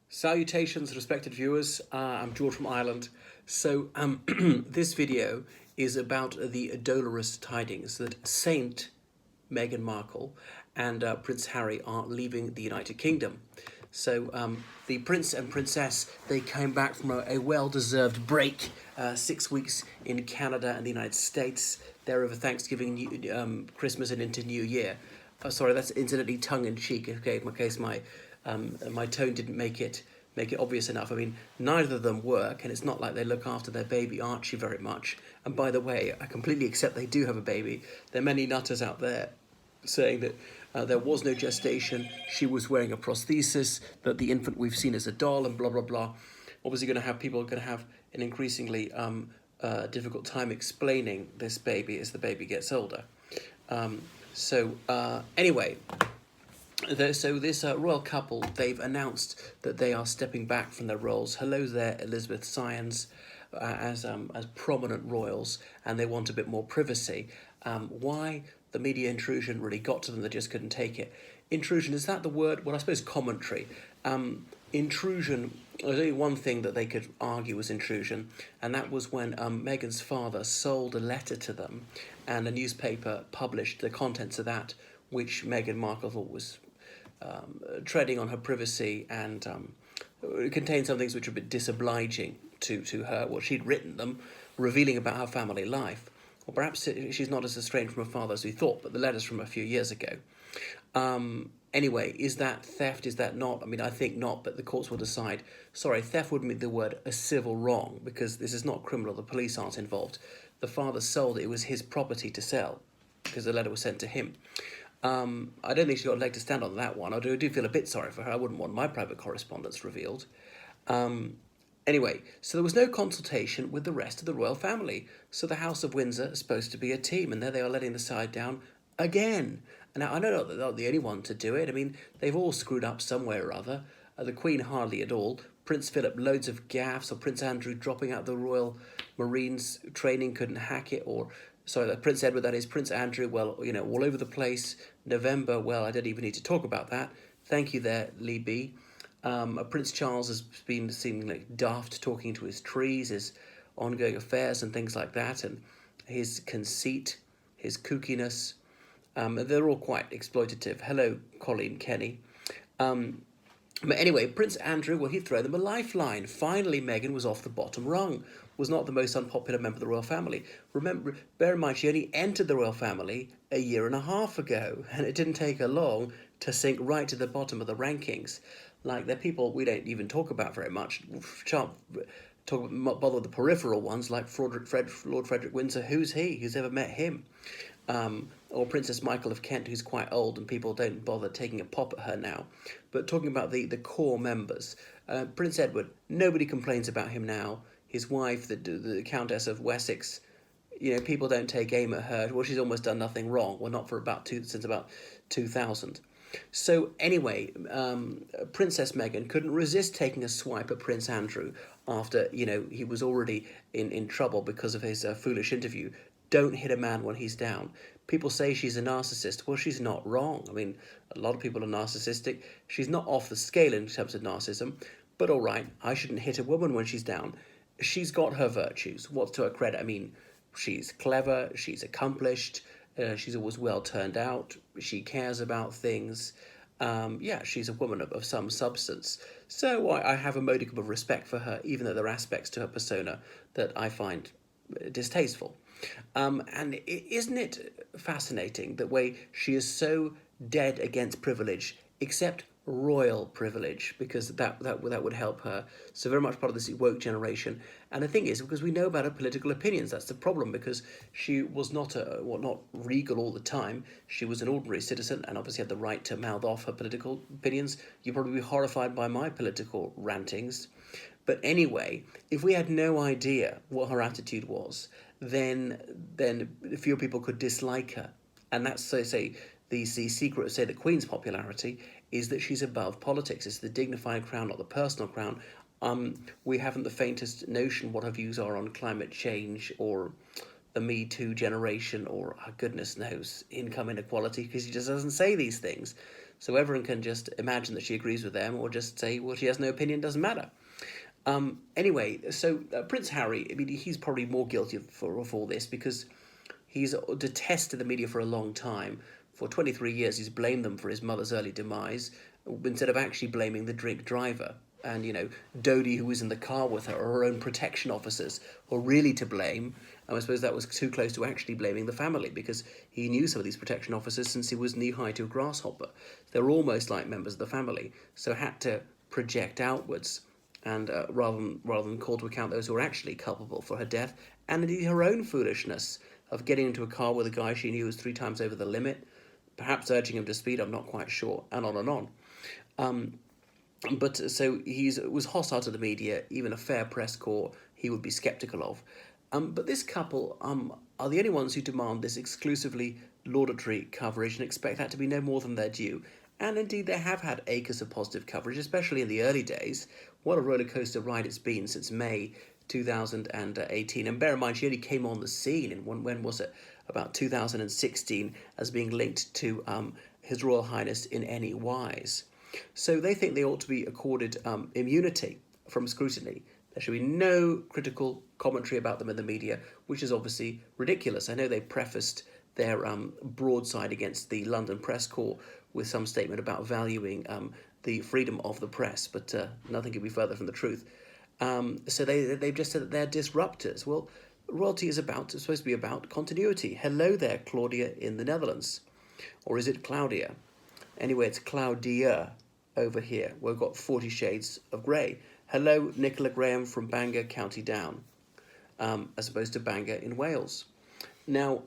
Salutations, respected viewers. I'm George from Ireland. So, this video is about the dolorous tidings that Saint Meghan Markle and Prince Harry are leaving the United Kingdom. So, the Prince and Princess, they came back from a well-deserved break, 6 weeks in Canada and the United States. They're over Thanksgiving, Christmas, and into New Year. Sorry, that's incidentally tongue-in-cheek. Okay, in case my tone didn't make it obvious enough. I mean, neither of them work, and it's not like they look after their baby Archie very much. And by the way, I completely accept they do have a baby. There are many nutters out there saying that there was no gestation, she was wearing a prosthesis, that the infant we've seen is a doll, and blah blah blah. Obviously, people are going to have an increasingly difficult time explaining this baby as the baby gets older. Anyway. So this royal couple, they've announced that they are stepping back from their roles. Hello there, Elizabeth Syons, as prominent royals, and they want a bit more privacy. Why? The media intrusion really got to them, they just couldn't take it. Intrusion, is that the word? Well, I suppose commentary. Intrusion, there's only one thing that they could argue was intrusion, and that was when Meghan's father sold a letter to them, and a newspaper published the contents of that, which Meghan Markle thought was treading on her privacy, and it contained some things which were a bit disobliging to her. Well, she'd written them, revealing about her family life. Or perhaps she's not as estranged from her father as we thought, but the letter's from a few years ago. Anyway, is that theft? Is that not? I mean, I think not, but the courts will decide. Sorry, theft would mean the word a civil wrong, because this is not criminal. The police aren't involved. The father sold it. It was his property to sell, because the letter was sent to him. I don't think she got a leg to stand on that one. I do feel a bit sorry for her. I wouldn't want my private correspondence revealed. Anyway, so there was no consultation with the rest of the royal family. So the House of Windsor is supposed to be a team, and there they are letting the side down again. Now, I know that they're not the only one to do it. I mean, they've all screwed up somewhere or other. The Queen hardly at all. Prince Philip, loads of gaffes, or Prince Andrew dropping out the Royal Marines training, couldn't hack it, or... Sorry, Prince Edward, that is. Prince Andrew, well, all over the place. November, well, I don't even need to talk about that. Thank you there, Lee B. Prince Charles has been seemingly daft talking to his trees, his ongoing affairs and things like that, and his conceit, his kookiness. They're all quite exploitative. Hello, Colleen Kenny. But anyway, Prince Andrew, well, he'd throw them a lifeline. Finally, Meghan was off the bottom rung, was not the most unpopular member of the royal family. Remember, bear in mind, she only entered the royal family a year and a half ago, and it didn't take her long to sink right to the bottom of the rankings. Like, they're people we don't even talk about very much. Bother with the peripheral ones, like Lord Frederick Windsor. Who's he? Who's ever met him? Or Princess Michael of Kent, who's quite old, and people don't bother taking a pop at her now. But talking about the core members, Prince Edward, nobody complains about him now. His wife, the Countess of Wessex, people don't take aim at her. Well, she's almost done nothing wrong. Well, not for since about 2000. So anyway, Princess Meghan couldn't resist taking a swipe at Prince Andrew after, he was already in trouble because of his foolish interview. Don't hit a man when he's down. People say she's a narcissist. Well, she's not wrong. I mean, a lot of people are narcissistic. She's not off the scale in terms of narcissism. But all right, I shouldn't hit a woman when she's down. She's got her virtues. What's to her credit? I mean, she's clever, she's accomplished, she's always well turned out, she cares about things. She's a woman of some substance. So I have a modicum of respect for her, even though there are aspects to her persona that I find distasteful. And isn't it fascinating the way she is so dead against privilege, except royal privilege, because that would help her. So very much part of this woke generation. And the thing is, because we know about her political opinions, that's the problem, because she was not regal all the time. She was an ordinary citizen and obviously had the right to mouth off her political opinions. You'd probably be horrified by my political rantings. But anyway, if we had no idea what her attitude was, then fewer people could dislike her. And that's, so say, the secret of, say, the Queen's popularity is that she's above politics. It's the dignified crown, not the personal crown. We haven't the faintest notion what her views are on climate change or the Me Too generation or, goodness knows, income inequality, because she just doesn't say these things. So everyone can just imagine that she agrees with them, or just say, well, she has no opinion, doesn't matter. Anyway, so Prince Harry, I mean, he's probably more guilty of all this because he's detested the media for a long time. For 23 years, he's blamed them for his mother's early demise instead of actually blaming the drink driver. And, Dodie, who was in the car with her, or her own protection officers, were really to blame. And I suppose that was too close to actually blaming the family because he knew some of these protection officers since he was knee-high to a grasshopper. They were almost like members of the family, so had to project outwards and rather than call to account those who were actually culpable for her death, and indeed her own foolishness of getting into a car with a guy she knew was 3 times over the limit, perhaps urging him to speed, I'm not quite sure, and on and on. But so he was hostile to the media, even a fair press corps he would be sceptical of. But this couple are the only ones who demand this exclusively laudatory coverage and expect that to be no more than their due. And indeed, they have had acres of positive coverage, especially in the early days. What a rollercoaster ride it's been since May 2018. And bear in mind, she only came on the scene in when was it? About 2016, as being linked to His Royal Highness in any wise. So they think they ought to be accorded immunity from scrutiny. There should be no critical commentary about them in the media, which is obviously ridiculous. I know they prefaced their broadside against the London Press Corps with some statement about valuing the freedom of the press, but nothing could be further from the truth. So they've just said that they're disruptors. Well, royalty is supposed to be about continuity. Hello there, Claudia in the Netherlands. Or is it Claudia? Anyway, it's Claudia over here. We've got 40 shades of grey. Hello, Nicola Graham from Bangor, County Down, as opposed to Bangor in Wales. Now,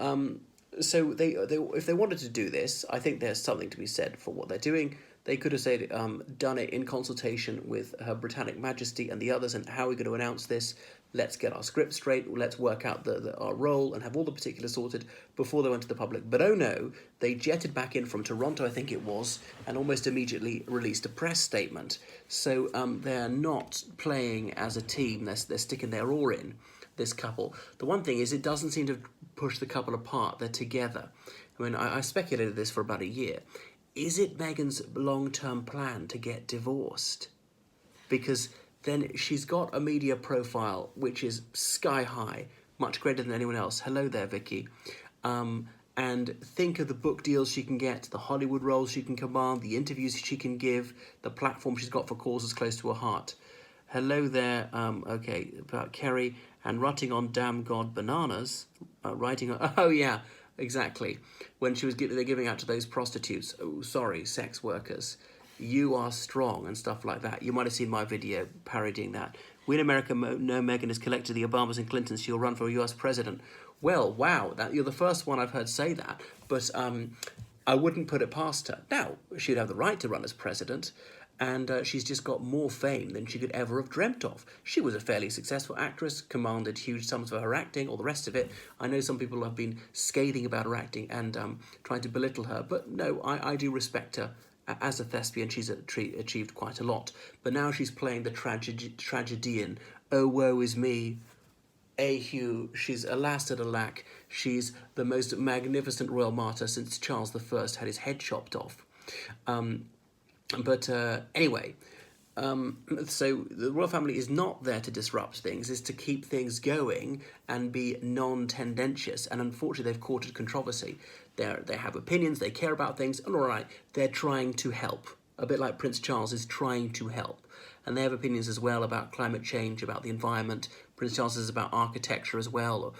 so they if they wanted to do this, I think there's something to be said for what they're doing. They could have said, done it in consultation with Her Britannic Majesty and the others, and how are we going to announce this? Let's get our script straight, let's work out our role and have all the particulars sorted before they went to the public. But oh no, they jetted back in from Toronto, I think it was, and almost immediately released a press statement. So they're not playing as a team, they're sticking their oar in, this couple. The one thing is, it doesn't seem to push the couple apart, they're together. I mean, I speculated this for about a year. Is it Meghan's long-term plan to get divorced? Because then she's got a media profile which is sky high, much greater than anyone else. Hello there, Vicky. And think of the book deals she can get, the Hollywood roles she can command, the interviews she can give, the platform she's got for causes close to her heart. Hello there, okay, about Kerry and rutting on damn God bananas, writing on, oh yeah, exactly. When they're giving out to those prostitutes, oh, sorry, sex workers, you are strong and stuff like that. You might have seen my video parodying that. We in America know Meghan has collected the Obamas and Clintons. She'll run for a US president. Well, wow, you're the first one I've heard say that, but I wouldn't put it past her. Now, she'd have the right to run as president, and she's just got more fame than she could ever have dreamt of. She was a fairly successful actress, commanded huge sums for her acting, all the rest of it. I know some people have been scathing about her acting and trying to belittle her, but no, I do respect her. As a thespian, she's achieved quite a lot. But now she's playing the tragedian. Oh, woe is me. Eheu, she's alas and alack. She's the most magnificent royal martyr since Charles I had his head chopped off. But anyway, so the royal family is not there to disrupt things, is to keep things going and be non-tendentious. And unfortunately, they've courted controversy. They have opinions, they care about things, and all right, they're trying to help. A bit like Prince Charles is trying to help. And they have opinions as well about climate change, about the environment. Prince Charles is about architecture as well.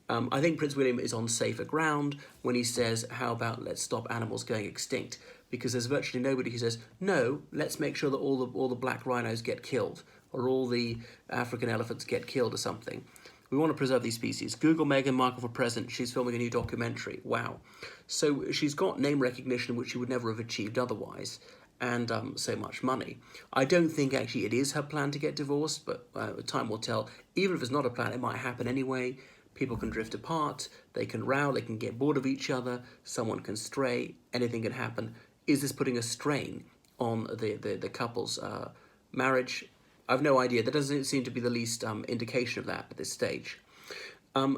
I think Prince William is on safer ground when he says, how about let's stop animals going extinct? Because there's virtually nobody who says, no, let's make sure that all the black rhinos get killed, or all the African elephants get killed or something. We want to preserve these species. Google Meghan Markle for president. She's filming a new documentary. Wow. So she's got name recognition, which she would never have achieved otherwise, and so much money. I don't think actually it is her plan to get divorced, but time will tell. Even if it's not a plan, it might happen anyway. People can drift apart, they can row, they can get bored of each other, someone can stray, anything can happen. Is this putting a strain on the couple's marriage? I've no idea. There doesn't seem to be the least indication of that at this stage.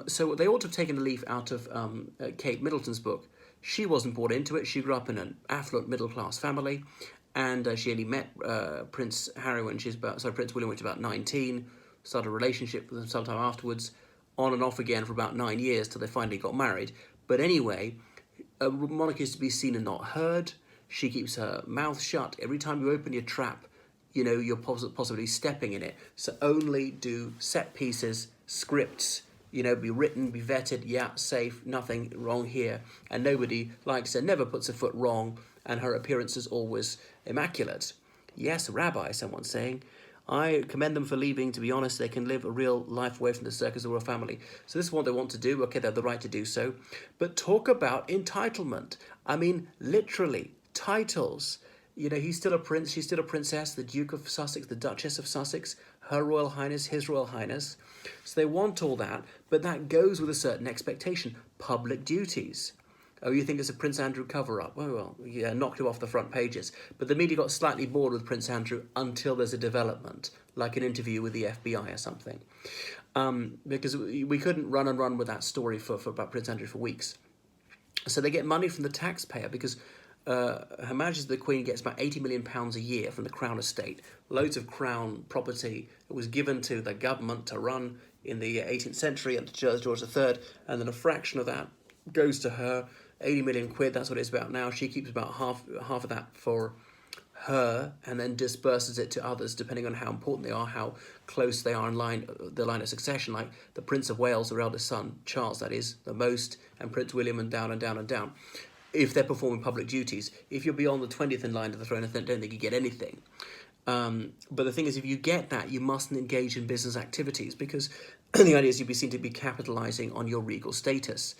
So they ought to have taken a leaf out of Kate Middleton's book, She wasn't brought into it. She grew up in an affluent middle-class family, and she only met Prince Harry when Prince William when she was about 19. Started a relationship with him sometime afterwards, on and off again for about 9 years till they finally got married. But anyway, monarchy is to be seen and not heard. She keeps her mouth shut. Every time you open your trap, you're possibly stepping in it. So only do set pieces, scripts, be written, be vetted, yeah, safe, nothing wrong here. And nobody likes her, never puts a foot wrong, and her appearance is always immaculate. Yes, Rabbi, someone's saying. I commend them for leaving. To be honest, they can live a real life away from the circus of the royal family. So this is what they want to do. Okay, they have the right to do so. But talk about entitlement. I mean, literally, titles. He's still a prince, she's still a princess, the Duke of Sussex, the Duchess of Sussex, Her Royal Highness, His Royal Highness. So they want all that, but that goes with a certain expectation. Public duties. Oh, you think it's a Prince Andrew cover-up? Oh, well, yeah, knocked him off the front pages. But the media got slightly bored with Prince Andrew until there's a development, like an interview with the FBI or something. Because we couldn't run and run with that story for about Prince Andrew for weeks. So they get money from the taxpayer because Her Majesty the Queen gets about £80 million a year from the Crown Estate. Loads of Crown property that was given to the government to run in the 18th century under George III, and then a fraction of that goes to her. 80 million quid, that's what it's about now. She keeps about half of that for her, and then disperses it to others depending on how important they are, how close they are in the line of succession. Like the Prince of Wales, her eldest son, Charles, that is, the most, and Prince William, and down and down and down. If they're performing public duties, if you're beyond the 20th in line to the throne, I don't think you get anything. But the thing is, if you get that, you mustn't engage in business activities, because the idea is you'd be seen to be capitalising on your regal status.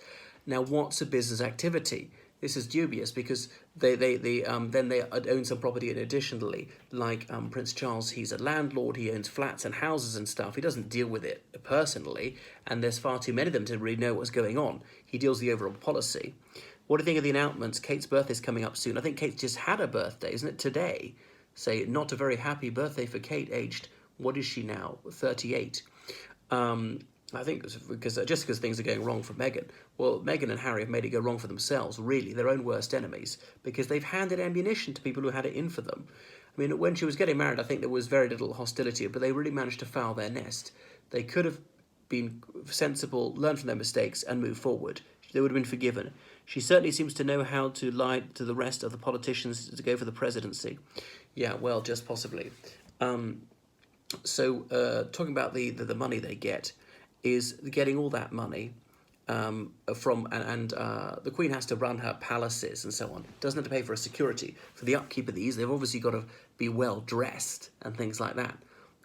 Now, what's a business activity? This is dubious because then they own some property additionally, like Prince Charles. He's a landlord. He owns flats and houses and stuff. He doesn't deal with it personally, and there's far too many of them to really know what's going on. He deals with the overall policy. What do you think of the announcements? Kate's birthday's coming up soon. I think Kate's just had a birthday, isn't it, today? Say, not a very happy birthday for Kate, aged, what is she now, 38. I think because things are going wrong for Meghan. Well, Meghan and Harry have made it go wrong for themselves, really, their own worst enemies, because they've handed ammunition to people who had it in for them. I mean, when she was getting married, I think there was very little hostility, but they really managed to foul their nest. They could have been sensible, learned from their mistakes, and moved forward. They would have been forgiven. She certainly seems to know how to lie to the rest of the politicians to go for the presidency. Yeah, well, just possibly. So talking about the money they get, is getting all that money from, and the Queen has to run her palaces and so on. Doesn't have to pay for a security. For the upkeep of these, they've obviously got to be well dressed and things like that.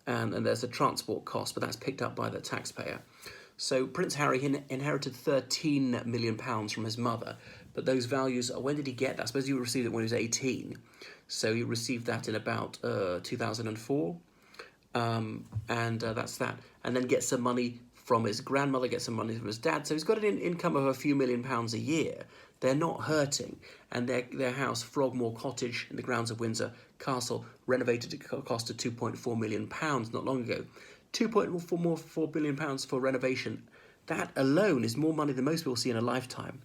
And there's a transport cost, but that's picked up by the taxpayer. So Prince Harry inherited £13 million from his mother, but those values, when did he get that? I suppose he received it when he was 18. So he received that in about 2004. And that's that. And then gets some money from his grandmother, gets some money from his dad. So he's got an income of a few £1,000,000 a year. They're not hurting. And their house, Frogmore Cottage, in the grounds of Windsor Castle, renovated at a cost of £2.4 million not long ago. £2.4 billion for renovation. That alone is more money than most people see in a lifetime.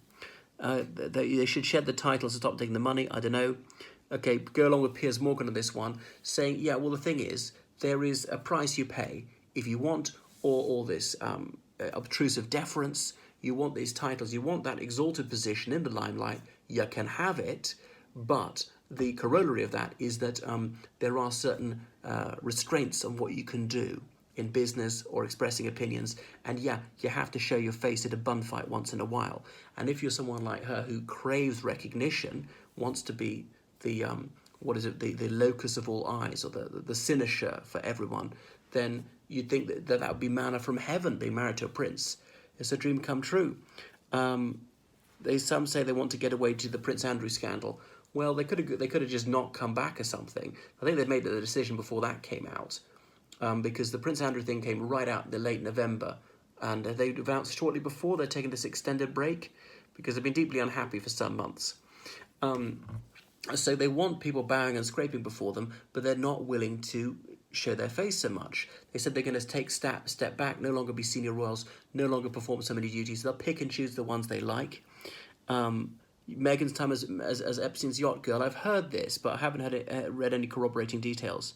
They should shed the titles and stop taking the money. I don't know. Okay, go along with Piers Morgan on this one, saying, yeah, well, the thing is, there is a price you pay if you want all this obtrusive deference, you want these titles, you want that exalted position in the limelight, you can have it, but the corollary of that is that there are certain restraints on what you can do in business or expressing opinions, and yeah, you have to show your face at a bun fight once in a while. And if you're someone like her who craves recognition, wants to be the the locus of all eyes, or the cynosure for everyone, then you'd think that would be manna from heaven, being married to a prince. It's a dream come true. Some say they want to get away to the Prince Andrew scandal. Well, they could have just not come back or something. I think they've made the decision before that came out, because the Prince Andrew thing came right out in the late November, and they announced shortly before they're taking this extended break because they've been deeply unhappy for some months. So they want people bowing and scraping before them, but they're not willing to show their face so much. They said they're going to take step back, no longer be senior royals, no longer perform so many duties. They'll pick and choose the ones they like. Meghan's time as Epstein's yacht girl. I've heard this, but I haven't read any corroborating details.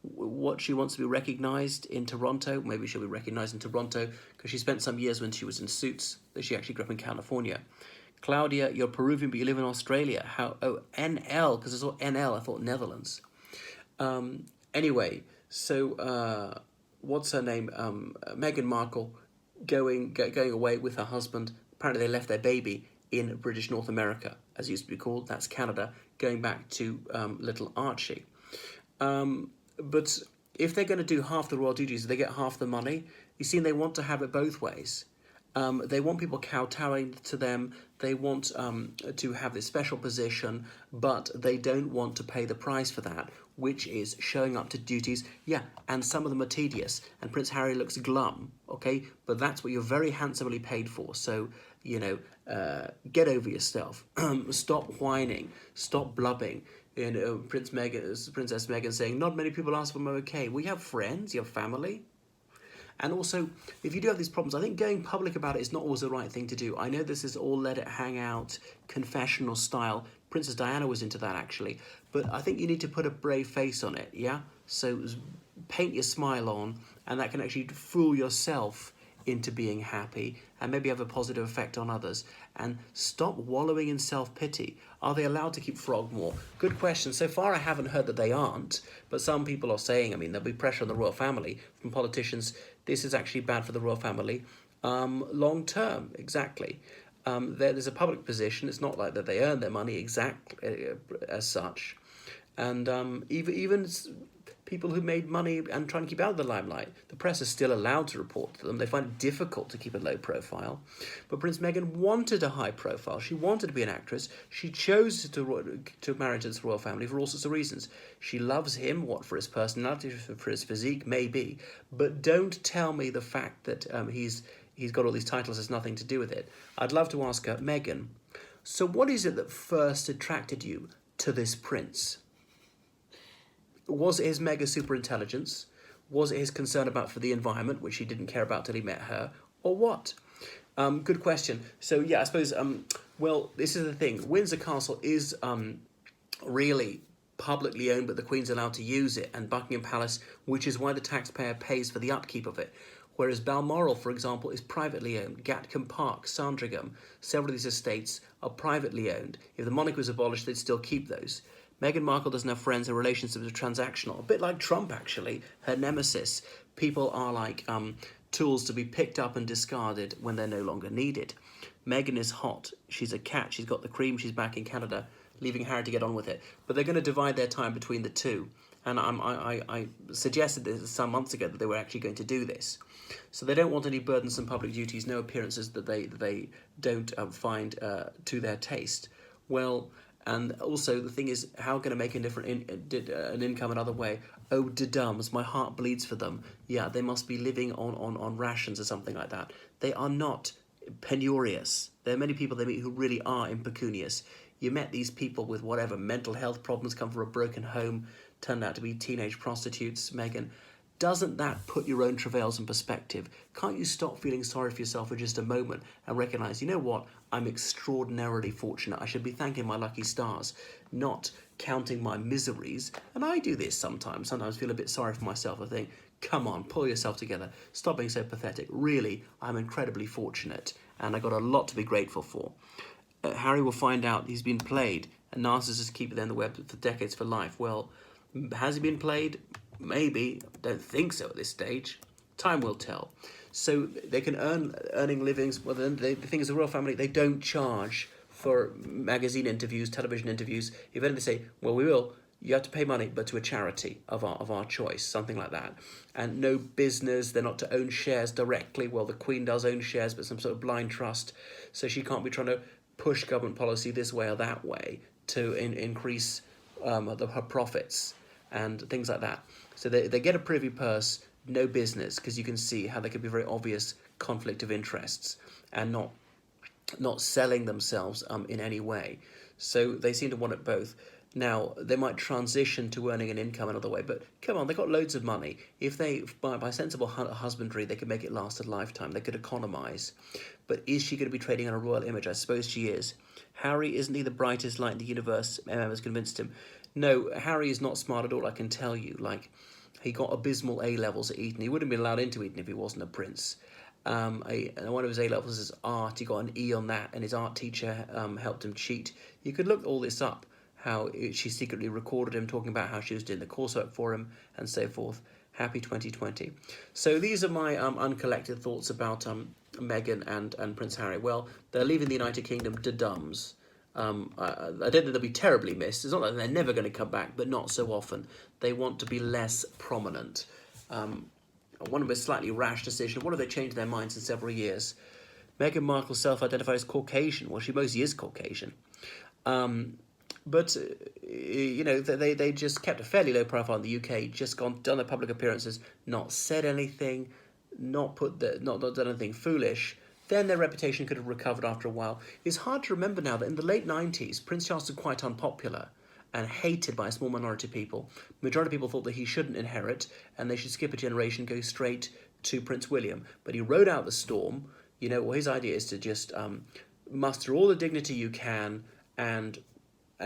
What she wants to be recognised in Toronto. Maybe she'll be recognised in Toronto because she spent some years when she was in Suits. That she actually grew up in California. Claudia, you're Peruvian, but you live in Australia. How? Oh, NL, because I saw NL. I thought Netherlands. Anyway, so what's her name? Meghan Markle going away with her husband. Apparently, they left their baby in British North America, as it used to be called. That's Canada. Going back to little Archie. But if they're going to do half the royal duties, they get half the money. You see, they want to have it both ways. They want people kowtowing to them. They want to have this special position, but they don't want to pay the price for that, which is showing up to duties. Yeah, and some of them are tedious. And Prince Harry looks glum, okay? But that's what you're very handsomely paid for. So, get over yourself. Stop whining. Stop blubbing. Princess Meghan saying, not many people ask if I'm okay. We have friends, you have family. And also, if you do have these problems, I think going public about it is not always the right thing to do. I know this is all let it hang out, confessional style. Princess Diana was into that, actually. But I think you need to put a brave face on it, yeah? So paint your smile on, and that can actually fool yourself into being happy and maybe have a positive effect on others. And stop wallowing in self-pity. Are they allowed to keep Frogmore? Good question. So far I haven't heard that they aren't, but some people are saying, there'll be pressure on the royal family from politicians. This is actually bad for the royal family long term, exactly. There's a public position. It's not like that they earn their money exactly as such. And even people who made money and trying to keep out of the limelight, the press is still allowed to report to them. They find it difficult to keep a low profile. But Prince Meghan wanted a high profile. She wanted to be an actress. She chose to marry into this royal family for all sorts of reasons. She loves him, what, for his personality, for his physique, maybe. But don't tell me the fact that he's got all these titles has nothing to do with it. I'd love to ask her, Meghan, so what is it that first attracted you to this prince? Was it his mega super intelligence? Was it his concern for the environment, which he didn't care about till he met her? Or what? Good question. So, yeah, I suppose, well, this is the thing. Windsor Castle is really publicly owned, but the Queen's allowed to use it, and Buckingham Palace, which is why the taxpayer pays for the upkeep of it. Whereas Balmoral, for example, is privately owned. Gatcombe Park, Sandringham, several of these estates are privately owned. If the monarchy was abolished, they'd still keep those. Meghan Markle doesn't have friends. Her relationships are transactional. A bit like Trump, actually. Her nemesis. People are like tools to be picked up and discarded when they're no longer needed. Meghan is hot. She's a cat. She's got the cream. She's back in Canada, leaving Harry to get on with it. But they're going to divide their time between the two. And I suggested this some months ago that they were actually going to do this. So they don't want any burdensome public duties, no appearances that they don't find to their taste. Well, and also the thing is, how can I make an income another way? Oh, dums, my heart bleeds for them. Yeah, they must be living on rations or something like that. They are not penurious. There are many people they meet who really are impecunious. You met these people with whatever mental health problems, come from a broken home, turned out to be teenage prostitutes, Meghan. Doesn't that put your own travails in perspective? Can't you stop feeling sorry for yourself for just a moment and recognise, you know what, I'm extraordinarily fortunate. I should be thanking my lucky stars, not counting my miseries. And I do this sometimes. Sometimes feel a bit sorry for myself. I think, come on, pull yourself together. Stop being so pathetic. Really, I'm incredibly fortunate and I got a lot to be grateful for. Harry will find out he's been played and narcissists keep it on the web for decades for life. Well, has he been played? Maybe. Don't think so at this stage. Time will tell. So they can earning livings. Well, then the thing is, the royal family, they don't charge for magazine interviews, television interviews. If anything, they say, well, we will. You have to pay money, but to a charity of our choice, something like that. And no business. They're not to own shares directly. Well, the Queen does own shares, but some sort of blind trust. So she can't be trying to push government policy this way or that way to increase her profits and things like that. So they get a privy purse, no business, because you can see how there could be very obvious conflict of interests and not selling themselves in any way. So they seem to want it both. Now, they might transition to earning an income another way, but come on, they've got loads of money. If they, by sensible husbandry, they could make it last a lifetime, they could economise. But is she going to be trading on a royal image? I suppose she is. Harry isn't he the brightest light in the universe? Emma's convinced him. No, Harry is not smart at all, I can tell you. Like, he got abysmal A-levels at Eton. He wouldn't have been allowed into Eton if he wasn't a prince. One of his A-levels is art. He got an E on that, and his art teacher helped him cheat. You could look all this up, how she secretly recorded him talking about how she was doing the coursework for him and so forth. Happy 2020. So these are my uncollected thoughts about Meghan and Prince Harry. Well, they're leaving the United Kingdom to dums. I don't think they'll be terribly missed. It's not like they're never going to come back, but not so often. They want to be less prominent. One of a slightly rash decision. What have they changed their minds in several years? Meghan Markle self-identifies Caucasian. Well, she mostly is Caucasian. But you know, they just kept a fairly low profile in the UK, just done their public appearances, not said anything, not done anything foolish. Then their reputation could have recovered after a while. It's hard to remember now that in the late 90s, Prince Charles was quite unpopular and hated by a small minority of people. The majority of people thought that he shouldn't inherit and they should skip a generation, go straight to Prince William. But he rode out the storm. You know, well, his idea is to just muster all the dignity you can and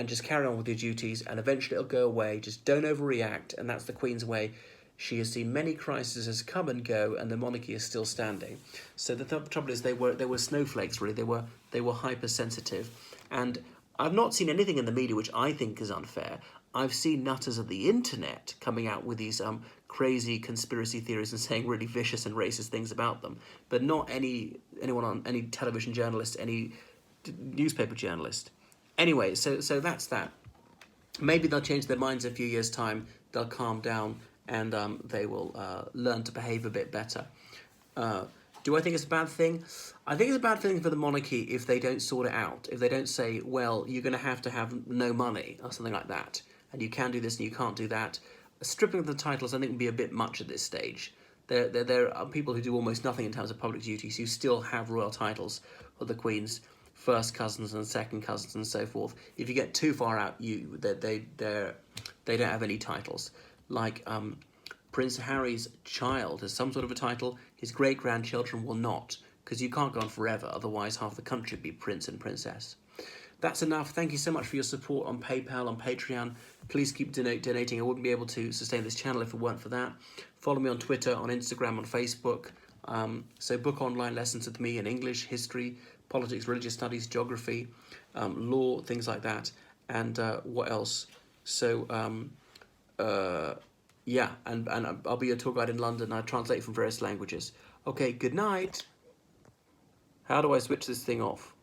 just carry on with your duties, and eventually it'll go away. Just don't overreact, and that's the Queen's way. She has seen many crises come and go, and the monarchy is still standing. So the trouble is, they were snowflakes, really. They were hypersensitive, and I've not seen anything in the media which I think is unfair. I've seen nutters of the internet coming out with these crazy conspiracy theories and saying really vicious and racist things about them, but not anyone on any television journalist, any newspaper journalist. Anyway, so that's that. Maybe they'll change their minds in a few years' time. They'll calm down and they will learn to behave a bit better. Do I think it's a bad thing? I think it's a bad thing for the monarchy if they don't sort it out. If they don't say, well, you're going to have no money or something like that, and you can do this and you can't do that. Stripping of the titles, I think, would be a bit much at this stage. There are people who do almost nothing in terms of public duties who still have royal titles for the Queen's first cousins and second cousins and so forth. If you get too far out, they don't have any titles. Like Prince Harry's child has some sort of a title. His great-grandchildren will not, because you can't go on forever. Otherwise, half the country would be prince and princess. That's enough. Thank you so much for your support on PayPal, on Patreon. Please keep donating. I wouldn't be able to sustain this channel if it weren't for that. Follow me on Twitter, on Instagram, on Facebook. So book online lessons with me in English, history, politics, religious studies, geography, law, things like that. And what else? So, yeah, and I'll be a tour guide in London. I translate from various languages. Okay, good night. How do I switch this thing off?